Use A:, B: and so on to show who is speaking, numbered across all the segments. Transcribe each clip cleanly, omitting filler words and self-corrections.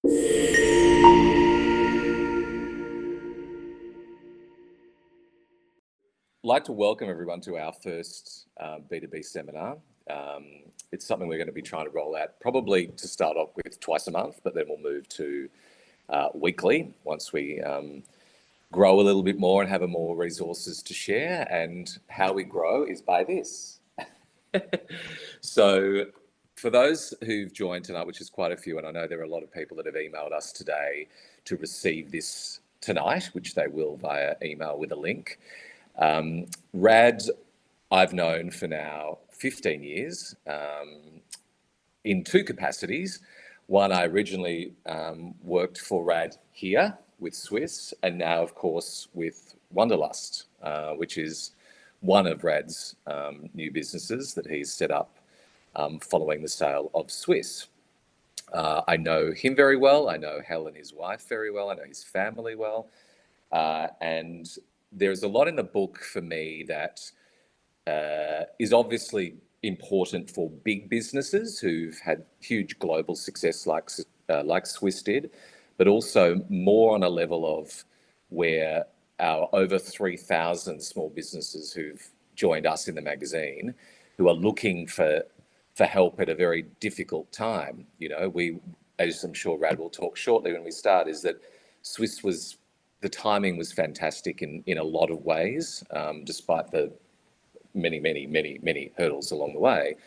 A: I'd like to welcome everyone to our first B2B seminar. It's something we're going to be trying to roll out probably to start off with twice a month, but then we'll move to weekly once we grow a little bit more and have more resources to share. And how we grow is by this. So for those who've joined tonight, which is quite a few, and I know there are a lot of people that have emailed us today to receive this tonight, which they will via email with a link. Rad, I've known for now 15 years in two capacities. One, I originally worked for Rad here with Swisse, and now, of course, with Wanderlust, which is one of Rad's new businesses that he's set up following the sale of Swisse. I know him very well. I know Helen, his wife, very well. I know his family well. And there's a lot in the book for me that is obviously important for big businesses who've had huge global success like Swisse did, but also more on a level of where our over 3,000 small businesses who've joined us in the magazine, who are looking for help at a very difficult time. You know, we, as I'm sure Rad will talk shortly when we start, is that Swisse the timing was fantastic in a lot of ways, despite the many hurdles along the way.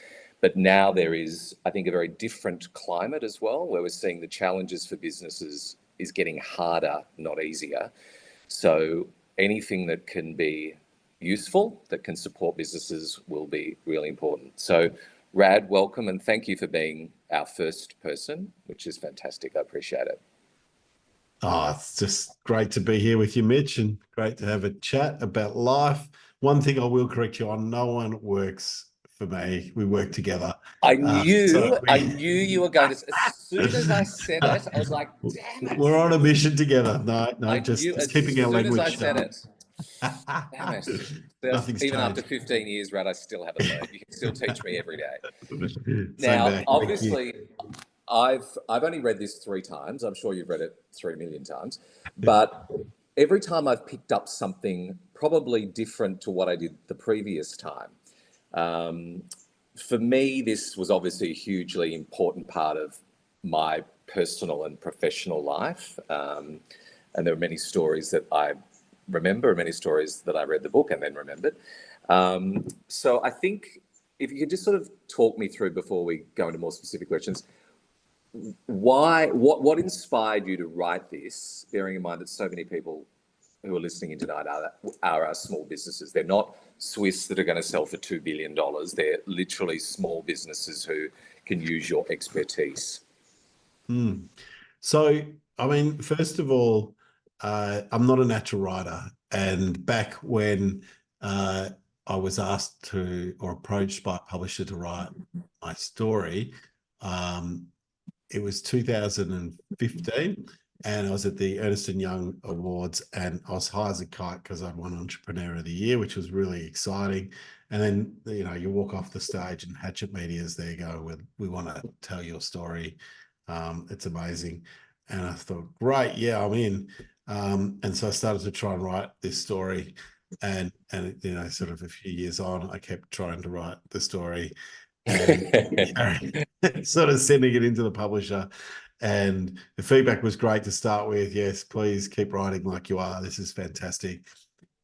A: But now there is, I think, a very different climate as well, where we're seeing the challenges for businesses is getting harder, not easier. So anything that can be useful, that can support businesses, will be really important. So Rad, welcome, and thank you for being our first person, which is fantastic. I appreciate it.
B: Oh, it's just great to be here with you, Mitch, and great to have a chat about life. One thing I will correct you on, no one works for me. We work together.
A: I knew you were going to, as soon as I said it, I was like, damn it.
B: We're on a mission together. No, just keeping our language
A: as soon as I said it. Damn it.
B: Nothing's
A: Even
B: changed.
A: after 15 years, Rad, I still haven't learned. You can still teach me every day.
B: Same
A: Now,
B: back.
A: obviously, I've only read this 3 times. I'm sure you've read it 3 million times. But every time I've picked up something probably different to what I did the previous time. For me, this was obviously a hugely important part of my personal and professional life. And there are many stories that I remember, many stories that I read the book and then remembered. So I think if you could just sort of talk me through, before we go into more specific questions, what inspired you to write this, bearing in mind that so many people who are listening in tonight are our small businesses. They're not Swisse that are going to sell for $2 billion. They're literally small businesses who can use your expertise.
B: So, I mean, first of all, I'm not a natural writer. And back when I was asked to, or approached by a publisher to write my story, it was 2015, and I was at the Ernst & Young Awards, and I was high as a kite because I'd won Entrepreneur of the Year, which was really exciting. And then, you know, you walk off the stage and Hatchet Media's there going, we want to tell your story. It's amazing. And I thought, great, yeah, I'm in. And so I started to try and write this story. And you know, sort of a few years on, I kept trying to write the story. And sort of sending it into the publisher, and the feedback was great to start with. Yes, please keep writing like you are. This is fantastic.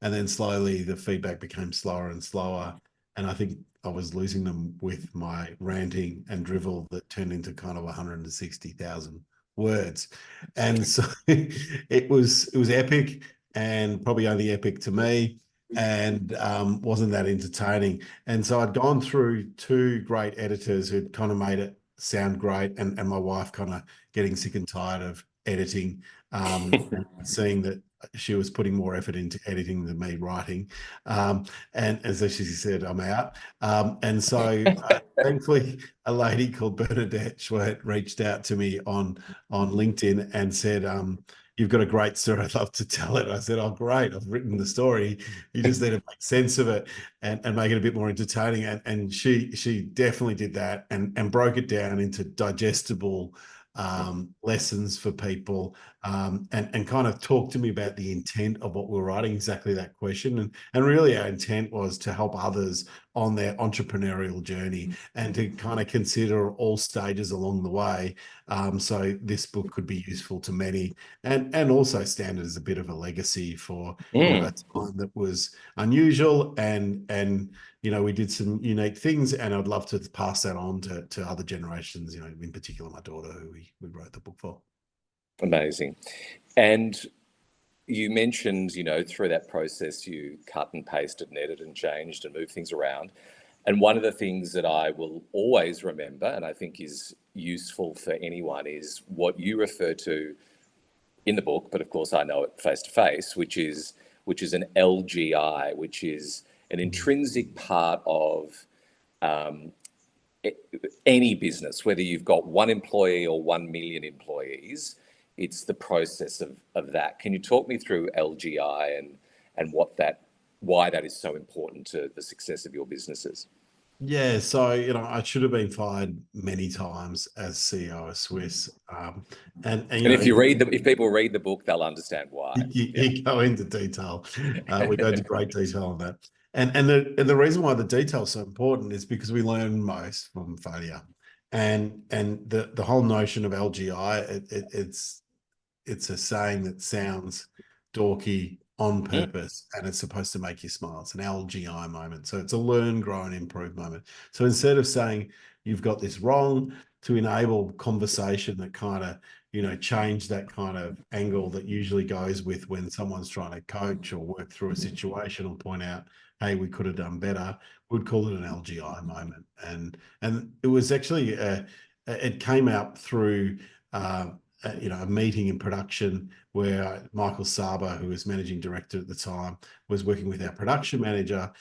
B: And then slowly the feedback became slower and slower. And I think I was losing them with my ranting and drivel that turned into kind of 160,000 words. And so it was epic, and probably only epic to me, and wasn't that entertaining. And so I'd gone through 2 great editors who'd kind of made it sound great, and my wife kind of getting sick and tired of editing, and seeing that she was putting more effort into editing than me writing. And so she said, I'm out. And so thankfully, a lady called Bernadette Schwert reached out to me on LinkedIn and said, you've got a great story. I'd love to tell it. I said, oh, great. I've written the story. You just need to make sense of it and make it a bit more entertaining. And she definitely did that and broke it down into digestible lessons for people, and kind of talk to me about the intent of what we're writing, exactly that question. And really our intent was to help others on their entrepreneurial journey and to kind of consider all stages along the way. So this book could be useful to many, and also stand as a bit of a legacy for, a time that was unusual, and we did some unique things, and I'd love to pass that on to other generations, in particular my daughter, who we wrote the book for.
A: Amazing. And you mentioned, through that process, you cut and pasted and edited and changed and moved things around. And one of the things that I will always remember, and I think is useful for anyone, is what you refer to in the book, but of course I know it face to face, which is an LGI, which is an intrinsic part of any business, whether you've got one employee or 1 million employees. It's the process of that. Can you talk me through LGI and why that is so important to the success of your businesses?
B: Yeah, so I should have been fired many times as CEO of Swisse, and
A: if people read the book, they'll understand why.
B: You go into detail. We go into great detail on that, and the reason why the detail is so important is because we learn most from failure, and the whole notion of LGI, it's a saying that sounds dorky on purpose, and it's supposed to make you smile. It's an LGI moment. So it's a learn, grow, and improve moment. So instead of saying you've got this wrong, to enable conversation that kind of, change that kind of angle that usually goes with when someone's trying to coach or work through a situation or point out, hey, we could have done better, we'd call it an LGI moment. And it was actually, it came out through, a meeting in production where Michael Saba, who was managing director at the time, was working with our production manager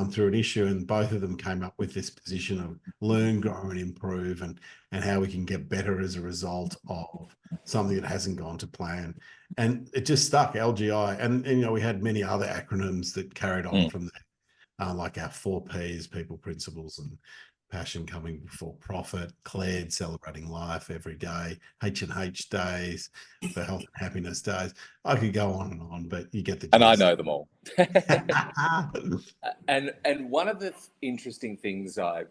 B: through an issue, and both of them came up with this position of learn, grow, and improve, and how we can get better as a result of something that hasn't gone to plan. And it just stuck, LGI, and we had many other acronyms that carried on from there, like our 4Ps, people, principles, and passion coming before profit, CLAID, celebrating life every day, H&H days, for health and happiness days. I could go on and on, but you get the gist.
A: And I know them all. And one of the interesting things that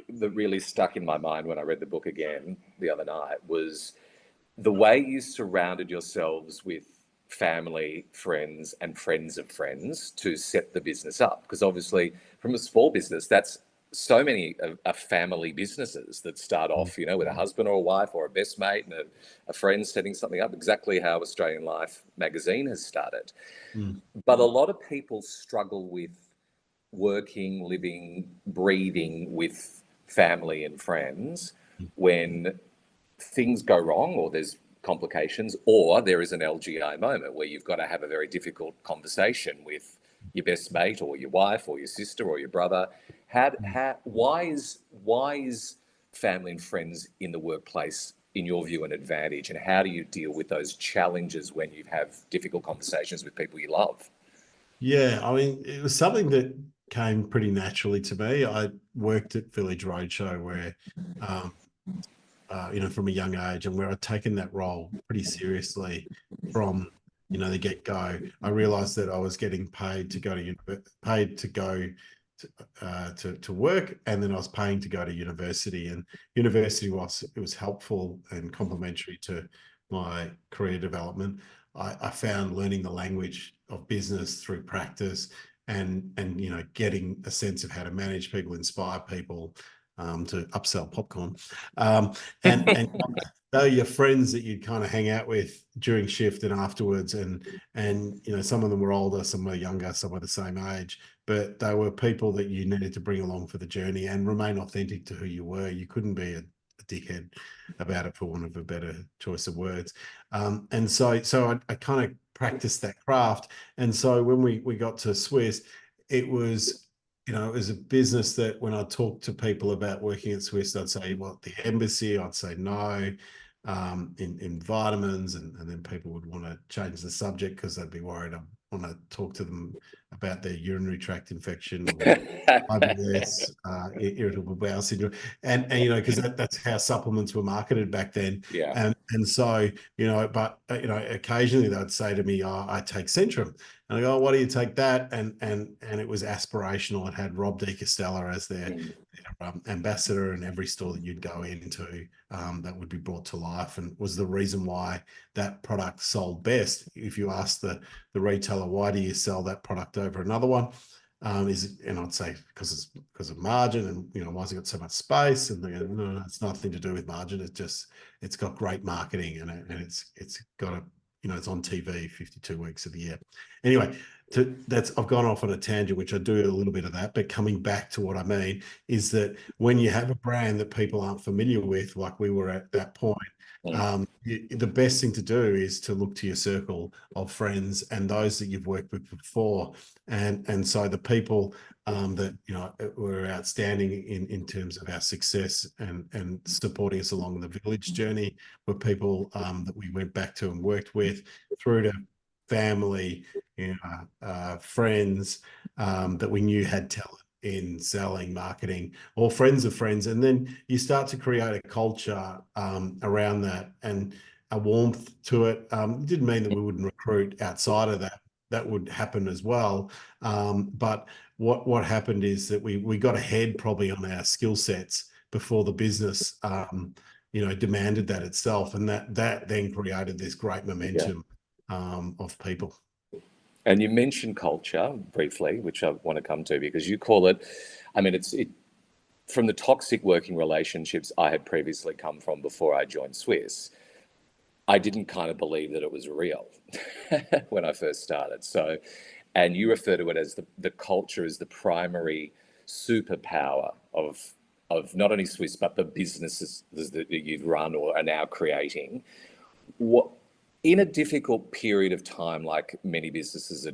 A: really stuck in my mind when I read the book again the other night was the way you surrounded yourselves with family, friends, and friends of friends to set the business up. Because obviously, from a small business, that's so many of family businesses that start off, with a husband or a wife or a best mate and a friend setting something up, exactly how Australian Life magazine has started. But a lot of people struggle with working, living, breathing with family and friends when things go wrong, or there's complications, or there is an LGI moment where you've got to have a very difficult conversation with your best mate or your wife or your sister or your brother. Why is family and friends in the workplace, in your view, an advantage? And how do you deal with those challenges when you have difficult conversations with people you love?
B: Yeah, I mean, it was something that came pretty naturally to me. I worked at Village Roadshow where, from a young age, and where I'd taken that role pretty seriously from, the get-go. I realized that I was getting paid to go to work, and then I was paying to go to university, and university was helpful and complementary to my career development. I found learning the language of business through practice and getting a sense of how to manage people, inspire people, to upsell popcorn, and they're your friends that you'd kind of hang out with during shift and afterwards, and some of them were older, some were younger, some were the same age, but they were people that you needed to bring along for the journey and remain authentic to who you were. You couldn't be a dickhead about it, for want of a better choice of words. And so I kind of practiced that craft. And so when we got to Swisse, it was a business that when I talked to people about working at Swisse, I'd say, well, the embassy, I'd say no, in vitamins, and then people would want to change the subject because they'd be worried I'm want to talk to them about their urinary tract infection or IBS, irritable bowel syndrome, and because that's how supplements were marketed back then.
A: Yeah.
B: And so but occasionally they'd say to me, "Oh, I take Centrum," and I go, "Oh, why do you take that?" And it was aspirational. It had Rob De Castella as their ambassador in every store that you'd go into, that would be brought to life, and was the reason why that product sold best. If you ask the retailer, why do you sell that product over another one? And I'd say because of margin, and why has it got so much space? And they go, no, it's nothing to do with margin. It's got great marketing, and it's got it's on TV 52 weeks of the year. Anyway, I've gone off on a tangent, which I do a little bit of that, but coming back to what I mean is that when you have a brand that people aren't familiar with, like we were at that point, the best thing to do is to look to your circle of friends and those that you've worked with before, and so the people that were outstanding in terms of our success and supporting us along the village journey were people that we went back to and worked with, through to family, friends that we knew had talent in selling, marketing, or friends of friends. And then you start to create a culture around that and a warmth to it. It didn't mean that we wouldn't recruit outside of that. That would happen as well. But what happened is that we got ahead probably on our skill sets before the business demanded that itself. And that then created this great momentum of people.
A: And you mentioned culture briefly, which I want to come to, because you call it, from the toxic working relationships I had previously come from before I joined Swisse, I didn't kind of believe that it was real when I first started. So, and you refer to it as the culture is the primary superpower of not only Swisse, but the businesses that you've run or are now creating. What, in a difficult period of time, like many businesses are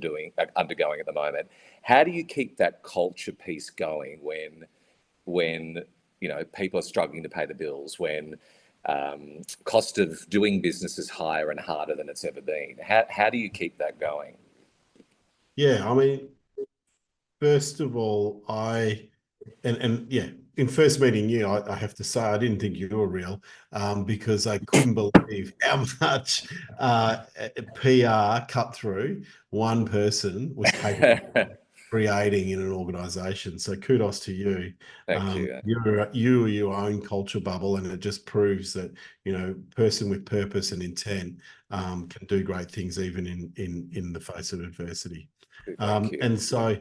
A: undergoing at the moment, how do you keep that culture piece going when people are struggling to pay the bills, when cost of doing business is higher and harder than it's ever been? How do you keep that going?
B: Yeah, first of all, in first meeting you, I have to say I didn't think you were real, because I couldn't believe how much PR cut through one person was capable of creating in an organization. So kudos to you.
A: Thank you.
B: You're your own culture bubble, and it just proves that person with purpose and intent can do great things even in the face of adversity.
A: Thank you.
B: And so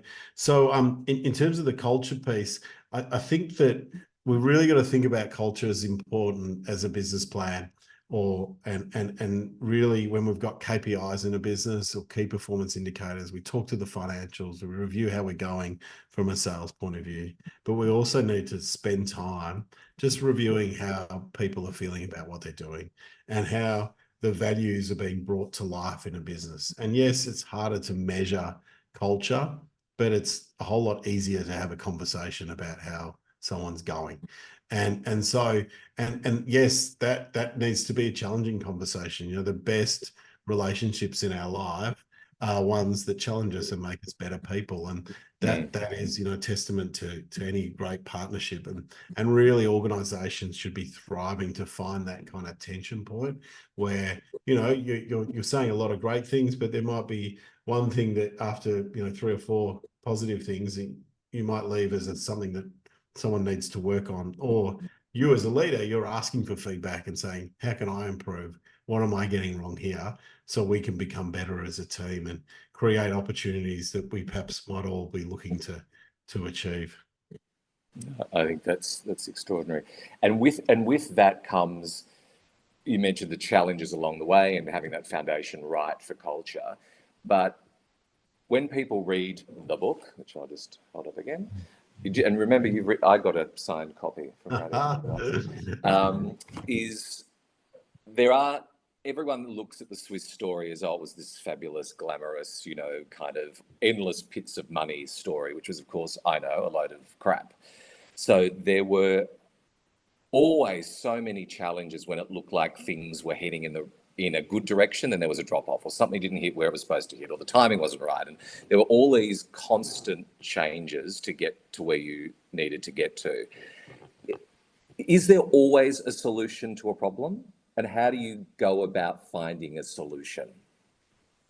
B: in terms of the culture piece, I think that we've really got to think about culture as important as a business plan, and really when we've got KPIs in a business or key performance indicators, we talk to the financials, we review how we're going from a sales point of view, but we also need to spend time just reviewing how people are feeling about what they're doing and how the values are being brought to life in a business. And yes, it's harder to measure culture, but it's a whole lot easier to have a conversation about how someone's going. And so yes, that needs to be a challenging conversation. The best relationships in our life are ones that challenge us and make us better people. And that is, testament to any great partnership. And really organizations should be thriving to find that kind of tension point where, you're saying a lot of great things, but there might be one thing that after, 3 or 4 positive things, you might leave as something that someone needs to work on. Or you as a leader, you're asking for feedback and saying, how can I improve? What am I getting wrong here? So we can become better as a team and create opportunities that we perhaps might all be looking to achieve.
A: I think that's extraordinary. And with that comes, you mentioned the challenges along the way and having that foundation right for culture. But when people read the book, which I'll just hold up again, and remember, I got a signed copy from Radek. Everyone looks at the Swisse story as, oh, it was this fabulous, glamorous, kind of endless pits of money story, which was, of course, I know, a load of crap. So there were always so many challenges when it looked like things were heading in a good direction, then there was a drop off, or something didn't hit where it was supposed to hit, or the timing wasn't right. And there were all these constant changes to get to where you needed to get to. Is there always a solution to a problem? And how do you go about finding a solution?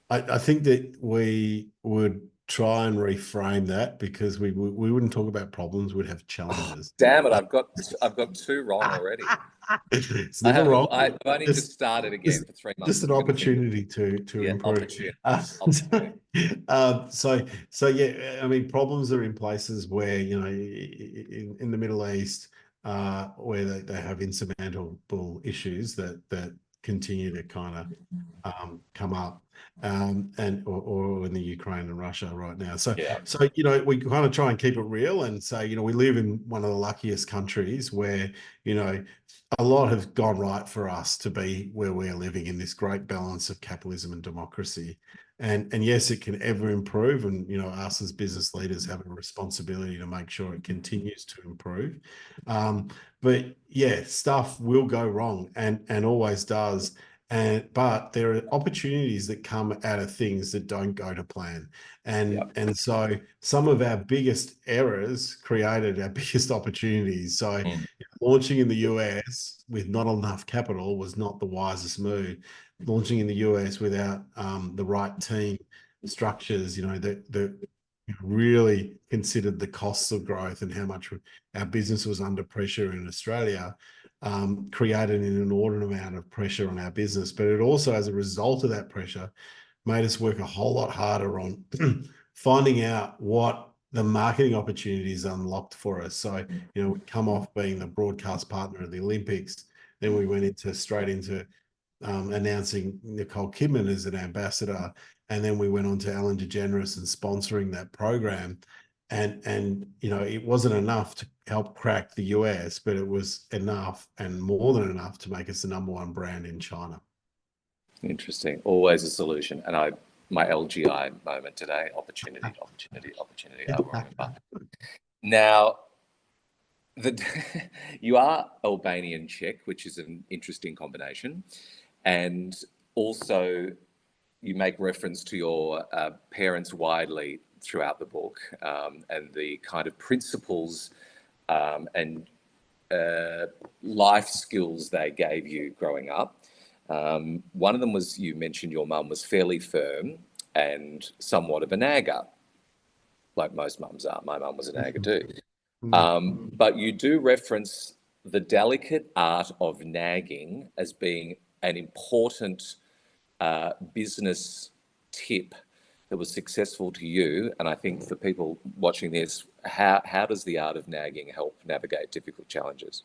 B: I think that we would try and reframe that, because we wouldn't talk about problems, we'd have challenges.
A: Damn it, I've got two wrong already.
B: It's never wrong.
A: I've only just started again for 3 months.
B: Just an opportunity to improve.
A: Opportunity.
B: So yeah, I mean, problems are in places where, in the Middle East, where they have insurmountable issues that continue to kind of come up, or in the Ukraine and Russia right now. So we kind of try and keep it real and say, we live in one of the luckiest countries where, a lot has gone right for us to be where we're living, in this great balance of capitalism and democracy. And yes, it can ever improve. And, us as business leaders have a responsibility to make sure it continues to improve. But yeah, stuff will go wrong and always does. But there are opportunities that come out of things that don't go to plan. And so some of our biggest errors created our biggest opportunities. So launching in the US with not enough capital was not the wisest move. Launching in the US without the right team structures, that really considered the costs of growth and how much our business was under pressure in Australia, created an inordinate amount of pressure on our business. But it also, as a result of that pressure, made us work a whole lot harder on finding out what the marketing opportunities unlocked for us. So, we come off being the broadcast partner of the Olympics. Then we went straight into announcing Nicole Kidman as an ambassador. And then we went on to Ellen DeGeneres and sponsoring that program. And it wasn't enough to help crack the US, but it was enough and more than enough to make us the #1 brand in China.
A: Interesting. Always a solution. And my LGI moment today, opportunity. I remember. Now, you are Albanian Czech, which is an interesting combination. And also you make reference to your parents widely throughout the book, and the kind of principles and life skills they gave you growing up. One of them was, you mentioned your mum was fairly firm and somewhat of a nagger, like most mums are. My mum was a nagger too. But you do reference the delicate art of nagging as being an important business tip that was successful to you. And I think for people watching this, how does the art of nagging help navigate difficult challenges?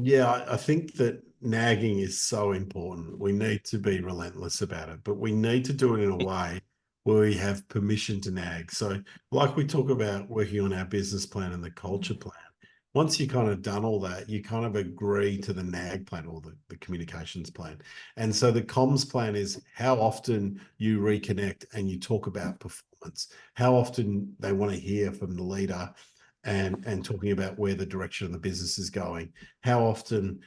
B: Yeah, I think that nagging is so important. We need to be relentless about it, but we need to do it in a way where we have permission to nag. So like we talk about working on our business plan and the culture plan, once you kind of done all that, you kind of agree to the NAG plan, or the communications plan. And so the comms plan is how often you reconnect and you talk about performance, how often they want to hear from the leader and talking about where the direction of the business is going, how often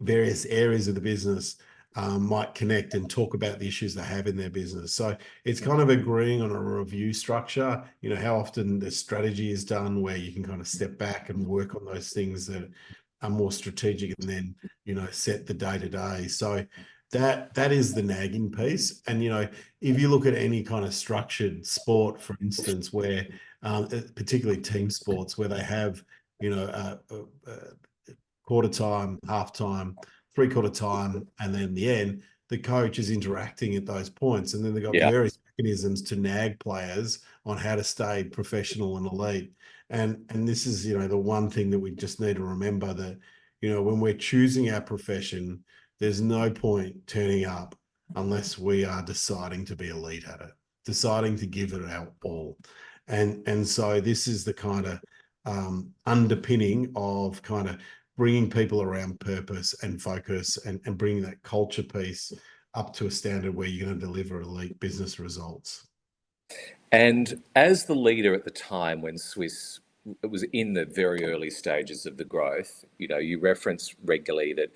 B: various areas of the business might connect and talk about the issues they have in their business. So it's kind of agreeing on a review structure, how often the strategy is done, where you can kind of step back and work on those things that are more strategic, and then, set the day-to-day. So that is the nagging piece. And, if you look at any kind of structured sport, for instance, where particularly team sports, where they have, quarter time, half time, three-quarter time, and then the end, the coach is interacting at those points. And then they've got various mechanisms to nag players on how to stay professional and elite. And this is, the one thing that we just need to remember, that, when we're choosing our profession, there's no point turning up unless we are deciding to be elite at it, deciding to give it our all. And so this is the kind of underpinning of kind of bringing people around purpose and focus, and bringing that culture piece up to a standard where you're going to deliver elite business results.
A: And as the leader at the time when Swisse, it was in the very early stages of the growth, you reference regularly that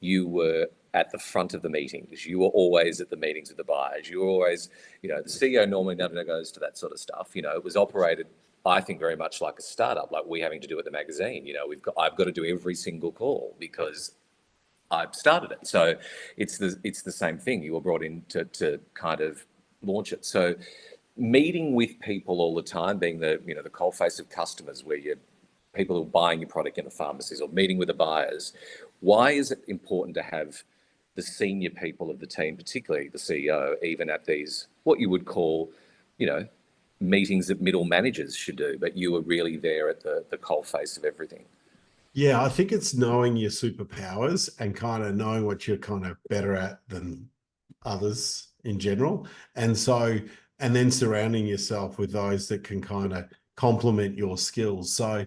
A: you were at the front of the meetings. You were always at the meetings with the buyers. You were always, the CEO normally never goes to that sort of stuff. It was operated, I think, very much like a startup, like we having to do at the magazine. I've got to do every single call because I've started it. So it's the same thing. You were brought in to kind of launch it. So meeting with people all the time, being the coalface of customers, where you people who are buying your product in the pharmacies or meeting with the buyers. Why is it important to have the senior people of the team, particularly the CEO, even at these what you would call, meetings that middle managers should do, but you were really there at the coalface of everything?
B: Yeah, I think it's knowing your superpowers and kind of knowing what you're kind of better at than others in general. And then surrounding yourself with those that can kind of complement your skills. So,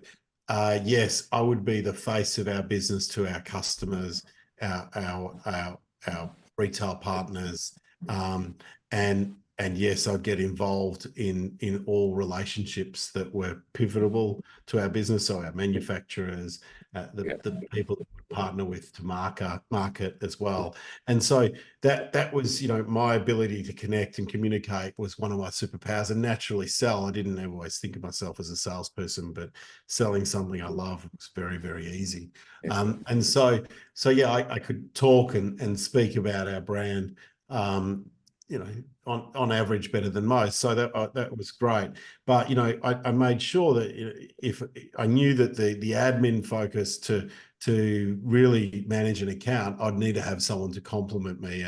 B: yes, I would be the face of our business to our customers, our retail partners, and yes, I'd get involved in all relationships that were pivotal to our business. So our manufacturers, the people that would partner with to market as well. And so that was, my ability to connect and communicate was one of my superpowers, and naturally sell. I didn't always think of myself as a salesperson, but selling something I love was very, very easy. And so yeah, I could talk and speak about our brand, on average better than most. So that was great. But I made sure that if I knew that the admin focus to really manage an account, I'd need to have someone to complement me,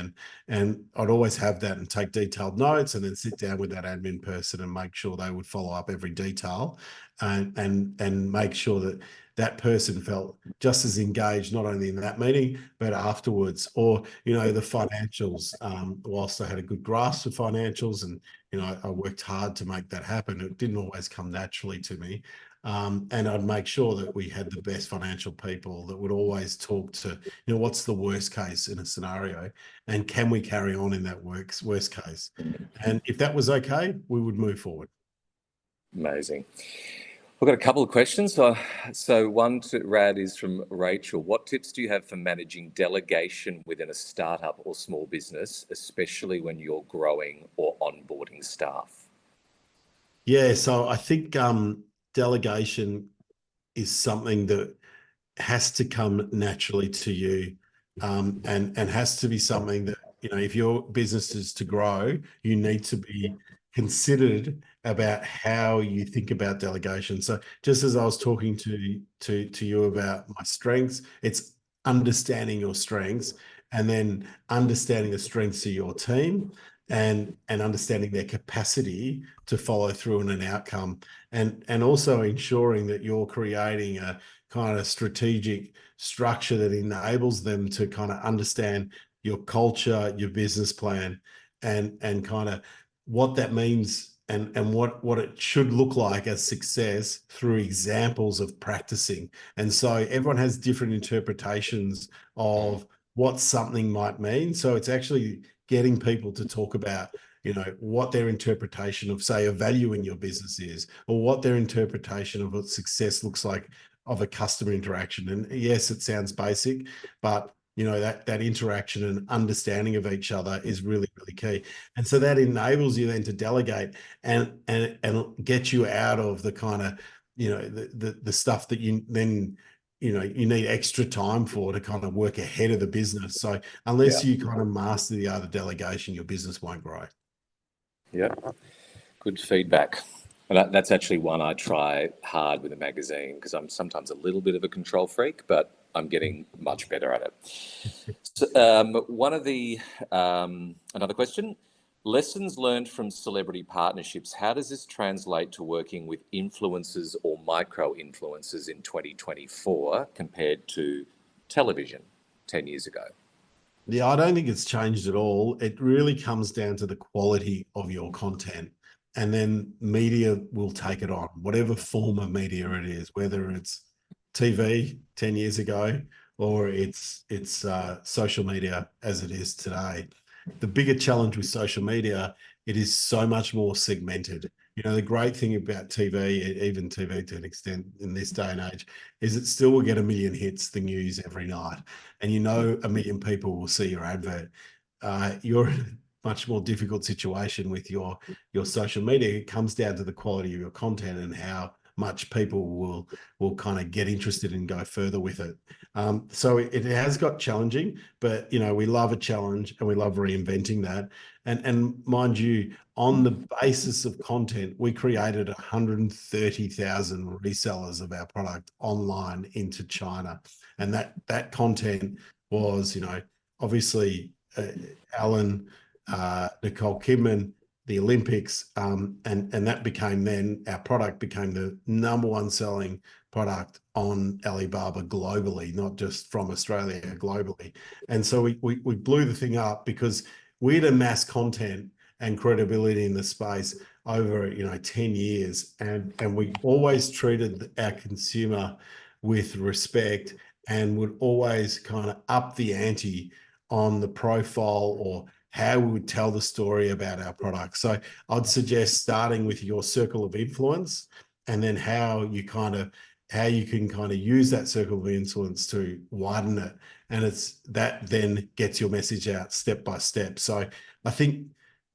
B: and I'd always have that and take detailed notes, and then sit down with that admin person and make sure they would follow up every detail, and make sure that that person felt just as engaged, not only in that meeting, but afterwards. Or, the financials, whilst I had a good grasp of financials and, I worked hard to make that happen, it didn't always come naturally to me. And I'd make sure that we had the best financial people that would always talk to, what's the worst case in a scenario, and can we carry on in that worst case? And if that was okay, we would move forward.
A: Amazing. We've got a couple of questions. So one to Rad is from Rachel. What tips do you have for managing delegation within a startup or small business, especially when you're growing or onboarding staff?
B: Yeah, so I think delegation is something that has to come naturally to you, and has to be something that, if your business is to grow, you need to be considered about how you think about delegation. So just as I was talking to you about my strengths, it's understanding your strengths, and then understanding the strengths of your team, and understanding their capacity to follow through on an outcome, and also ensuring that you're creating a kind of strategic structure that enables them to kind of understand your culture, your business plan, and kind of what that means, and what it should look like as success through examples of practicing. And so everyone has different interpretations of what something might mean. So it's actually getting people to talk about, what their interpretation of, say, a value in your business is, or what their interpretation of what success looks like of a customer interaction. And yes, it sounds basic, but that interaction and understanding of each other is really, really key. And so that enables you then to delegate and get you out of the kind of, the stuff that you then, you need extra time for to kind of work ahead of the business. So unless you kind of master the art of delegation, your business won't grow.
A: Yeah, good feedback. And that's actually one I try hard with a magazine, because I'm sometimes a little bit of a control freak, but I'm getting much better at it. So, another question, lessons learned from celebrity partnerships. How does this translate to working with influencers or micro-influencers in 2024 compared to television 10 years ago?
B: Yeah, I don't think it's changed at all. It really comes down to the quality of your content, and then media will take it on, whatever form of media it is, whether it's TV 10 years ago or it's social media as it is today. The bigger challenge with social media, it is so much more segmented. You know, the great thing about TV, even TV to an extent in this day and age, is it still will get 1 million hits, the news every night. And you know 1 million people will see your advert. You're in a much more difficult situation with your social media. It comes down to the quality of your content and how much people will kind of get interested and go further with it. So it has got challenging, but you know, we love a challenge and we love reinventing that. And mind you, on the basis of content, we created 130,000 resellers of our product online into China. And that content was, you know, obviously Alan, Nicole Kidman, the Olympics, and that became then our product became the #1 selling product on Alibaba globally, not just from Australia, globally. And so we blew the thing up because we had amassed content and credibility in the space over 10 years, and we always treated our consumer with respect and would always kind of up the ante on the profile or how we would tell the story about our product. So I'd suggest starting with your circle of influence and then how you can kind of use that circle of influence to widen it. And it's that then gets your message out step by step. So I think,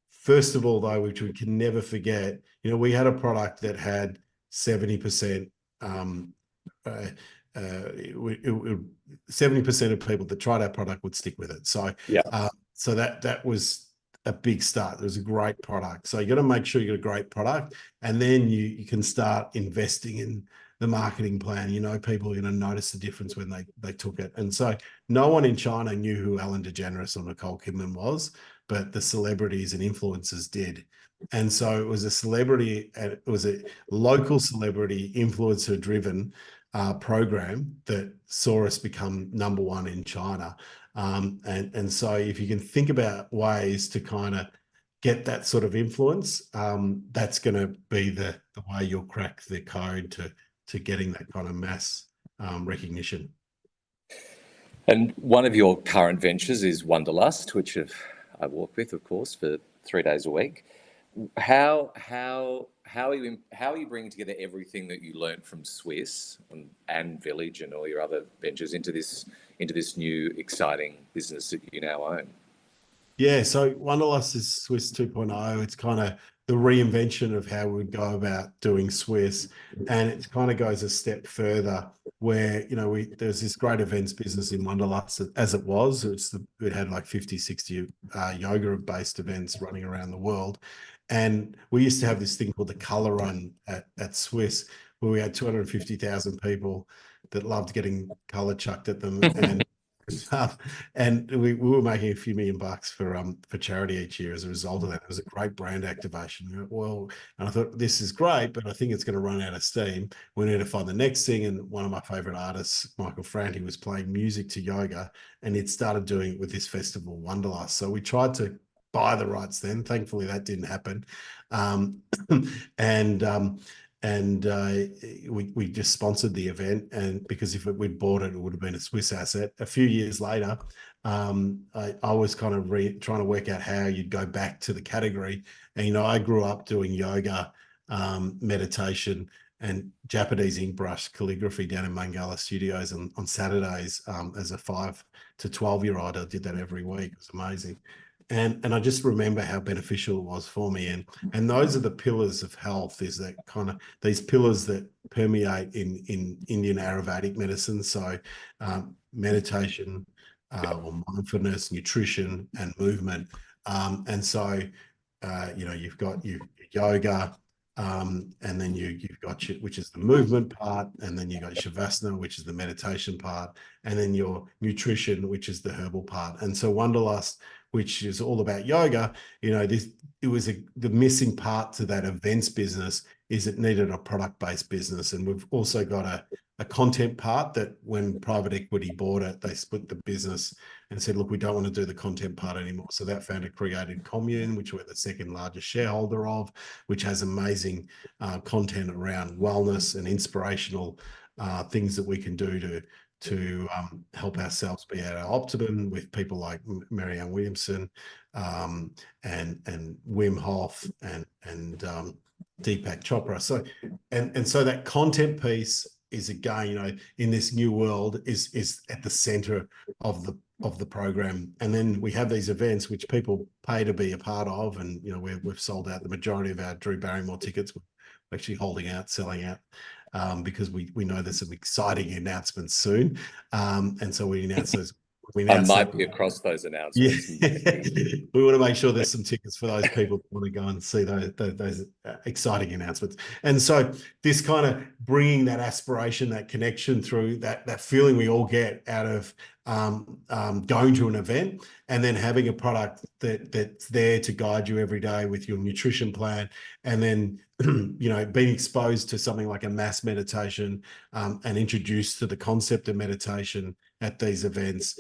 B: first of all, though, which we can never forget, you know, we had a product that had 70%, 70% of people that tried our product would stick with it. So
A: Yeah.
B: So that was a big start. It was a great product. So you got to make sure you got a great product, and then you can start investing in the marketing plan. You know, people are going to notice the difference when they took it. And so no one in China knew who Ellen DeGeneres or Nicole Kidman was, but the celebrities and influencers did. And so it was a celebrity, it was a local celebrity influencer driven program that saw us become #1 in China. And so if you can think about ways to kind of get that sort of influence, that's going to be the way you'll crack the code to getting that kind of mass recognition.
A: And one of your current ventures is Wanderlust, which I walk with, of course, for 3 days a week. How are you bringing together everything that you learned from Swisse and Village and all your other ventures into this new exciting business that you now own?
B: Yeah, so Wanderlust is Swisse 2.0. It's kind of the reinvention of how we go about doing Swisse, and it kind of goes a step further where, you know, there's this great events business in Wanderlust as it was. It had like 50, 60 yoga-based events running around the world. And we used to have this thing called the Color Run at Swisse, where we had 250,000 people that loved getting color chucked at them. And we were making a few $1 million for charity each year as a result of that. It was a great brand activation. Well, and I thought, this is great, but I think it's going to run out of steam. We need to find the next thing. And one of my favorite artists, Michael Franti, was playing music to yoga, and he'd started doing it with this festival, Wanderlust. So we tried to buy the rights then. Thankfully, that didn't happen. And we just sponsored the event, and because if we'd bought it, it would have been a Swisse asset. A few years later, I was kind of trying to work out how you'd go back to the category. And, you know, I grew up doing yoga, meditation, and Japanese ink brush calligraphy down in Mangala Studios on Saturdays as a 5 to 12-year-old. I did that every week. It was amazing. And I just remember how beneficial it was for me. And those are the pillars of health, is that kind of these pillars that permeate in Indian Ayurvedic medicine. So meditation, or mindfulness, nutrition, and movement. And so, you know, you've got your yoga, and then you've got which is the movement part, and then you've got Shavasana, which is the meditation part, and then your nutrition, which is the herbal part. And so Wanderlust, which is all about yoga, you know, it was the missing part to that events business is it needed a product-based business. And we've also got a content part that when private equity bought it, they split the business and said, look, we don't want to do the content part anymore. So that founder created Commune, which we're the second largest shareholder of, which has amazing content around wellness and inspirational things that we can do help ourselves be at our optimum with people like Marianne Williamson, and Wim Hof and Deepak Chopra. So so that content piece is, again, in this new world, is at the center of the program. And then we have these events which people pay to be a part of, and we've sold out the majority of our Drew Barrymore tickets. We're actually selling out, because we know there's some exciting announcements soon, and so we announce those.
A: I might be across those announcements.
B: Yeah. We want to make sure there's some tickets for those people who want to go and see those exciting announcements. And so this kind of bringing that aspiration, that connection through that feeling we all get out of going to an event, and then having a product that's there to guide you every day with your nutrition plan, and then being exposed to something like a mass meditation, and introduced to the concept of meditation at these events.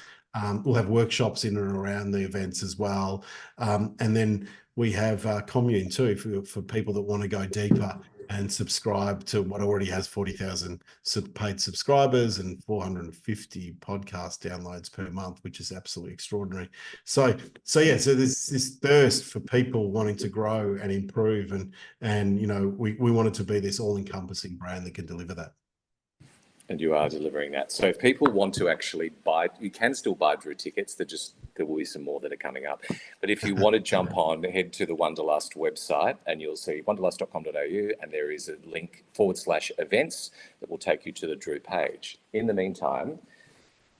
B: We'll have workshops in and around the events as well. And then we have commune too for people that want to go deeper and subscribe to what already has 40,000 paid subscribers and 450 podcast downloads per month, which is absolutely extraordinary. So there's this thirst for people wanting to grow and improve, and we want it to be this all-encompassing brand that can deliver that.
A: And you are delivering that. So if people want to actually buy, you can still buy Drew tickets. There will be some more that are coming up. But if you want to jump on, head to the Wonderlust website, and you'll see wonderlust.com.au, and there is a link /events that will take you to the Drew page. In the meantime,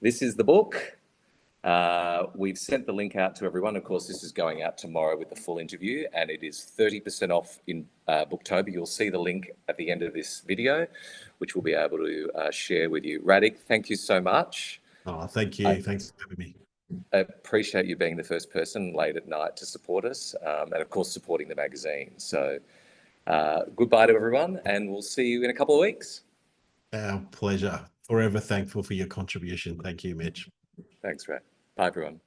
A: this is the book. We've sent the link out to everyone. Of course, this is going out tomorrow with the full interview, and it is 30% off in Booktober. You'll see the link at the end of this video, which we'll be able to share with you. Radek, thank you so much.
B: Oh, thank you. Thanks for having me.
A: I appreciate you being the first person late at night to support us, and of course, supporting the magazine. So goodbye to everyone, and we'll see you in a couple of weeks.
B: Our pleasure. Forever thankful for your contribution. Thank you, Mitch.
A: Thanks, Rat. Bye, everyone.